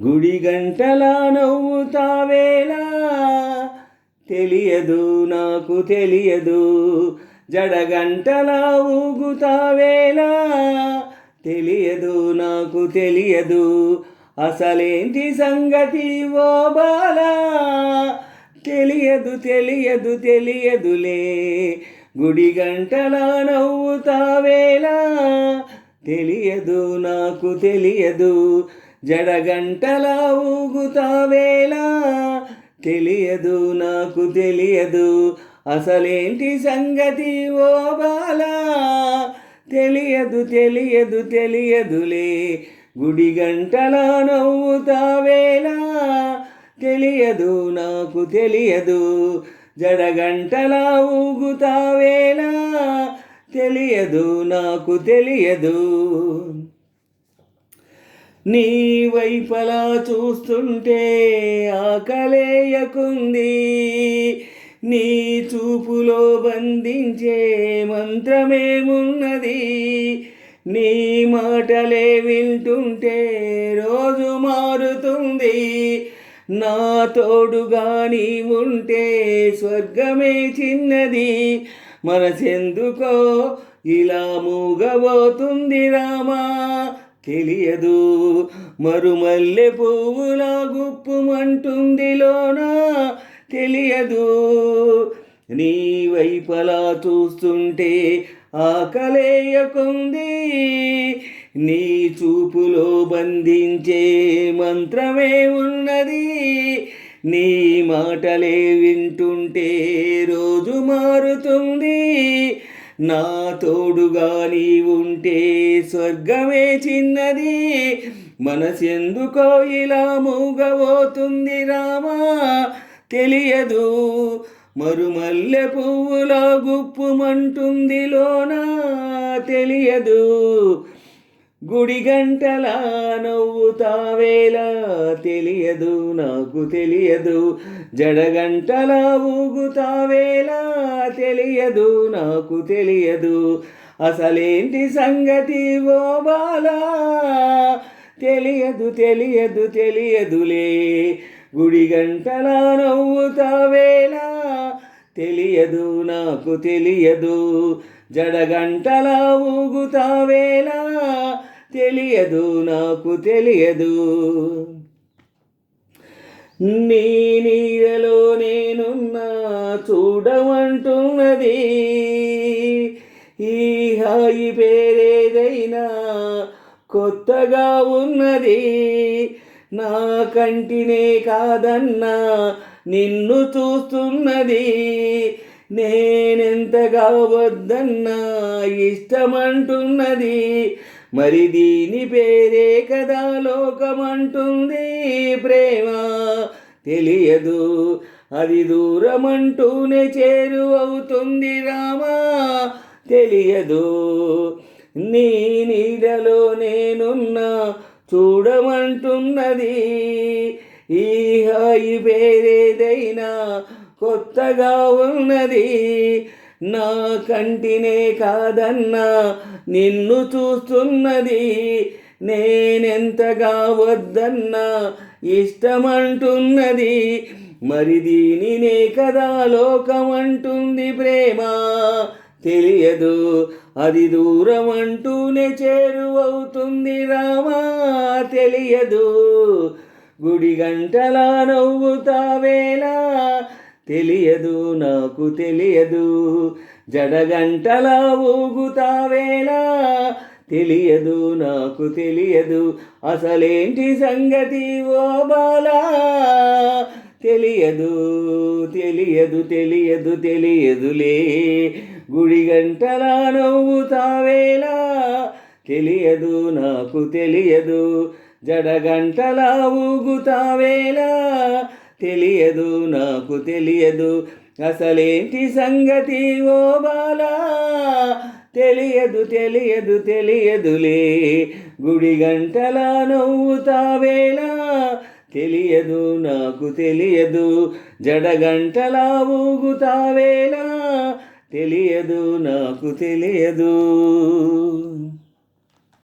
గుడి గంటలా నవ్వుతావేలా తెలియదు నాకు తెలియదు. జడగంటలా ఊగుతావేలా తెలియదు నాకు తెలియదు. అసలేంటి సంగతి ఓ బాలా తెలియదు తెలియదు తెలియదులే. గుడి గంటలా నవ్వుతావేలా తెలియదు నాకు తెలియదు. జడగంటలా ఊగుతావేలా తెలియదు నాకు తెలియదు. అసలేంటి సంగతి ఓ బాలా తెలియదు తెలియదు తెలియదులే. గుడి గంటలా నవ్వుతావేలా తెలియదు నాకు తెలియదు. జడగంటలా ఊగుతావేలా తెలియదు నాకు తెలియదు. నీ వైపలా చూస్తుంటే ఆకలేయకుంది. నీ చూపులో బంధించే మంత్రమేమున్నది. నీ మాటలే వింటుంటే రోజు మారుతుంది. నా తోడుగా నీ ఉంటే స్వర్గమే చిన్నది. మనసెందుకో ఇలా మూగబోతుంది రామా తెలియదు. మరుమల్లె పువ్వులా గుప్పుమంటుంది లోనా తెలియదు. నీ వైపలా చూస్తుంటే ఆకలేయకుంది. నీ చూపులో బంధించే మంత్రమే ఉన్నది. నీ మాటలే వింటుంటే రోజు మారుతుంది. నా తోడుగా నీ ఉంటే స్వర్గమే చిన్నది. మనసెందుకో ఇలా మూగబోతుంది రామా తెలియదు. మరుమల్లె పువ్వులా గుప్పుమంటుంది లోనా తెలియదు. గుడి గంటలా నవ్వుతావేలా తెలియదు నాకు తెలియదు. జడగంటలా ఊగుతావేలా తెలియదు నాకు తెలియదు. అసలేంటి సంగతి ఓ బాలా తెలియదు తెలియదు తెలియదులే. గుడి గంటలా నవ్వుతావేలా తెలియదు నాకు తెలియదు. జడగంటలా ఊగుతావేలా తెలియదు నాకు తెలియదు. నీ నీడలో నేనున్నా చూడమంటున్నది. ఈ హాయి పేరేదైనా కొత్తగా ఉన్నది. నా కంటినే కాదన్నా నిన్ను చూస్తున్నది. నేనెంతగా వద్దన్నా ఇష్టమంటున్నది. మరి దీని పేరే కదా లోకమంటుంది ప్రేమ తెలియదు. అది దూరమంటూనే చేరువవుతుంది రామా తెలియదు. నీ నీడలో నేనున్నా చూడమంటున్నది. ఈ హాయి పేరేదైనా కొత్తగా ఉన్నది. నా కంటినే కాదన్నా నిన్ను చూస్తున్నది. నేనెంతగా వద్దన్నా ఇష్టమంటున్నది. మరి దీనినే కదా లోకమంటుంది ప్రేమ తెలియదు. అది దూరమంటూనే చేరువవుతుంది రామా తెలియదు. గుడి గంటలా నవ్వుతావేలా తెలియదు నాకు తెలియదు. జడగంటలా ఊగుతావేలా తెలియదు నాకు తెలియదు. అసలేంటి సంగతి ఓ బాలా తెలియదు తెలియదు తెలియదు తెలియదులే. గుడి గంటలా నవ్వుతావేలా తెలియదు నాకు తెలియదు. జడగంటలా ఊగుతావేలా తెలియదు నాకు తెలియదు. అసలేంటి సంగతి ఓ బాలా తెలియదు తెలియదు తెలియదులే. గుడి గంటలా నవ్వుతావేలా తెలియదు నాకు తెలియదు. జడగంటలా ఊగుతావేలా తెలియదు నాకు తెలియదు.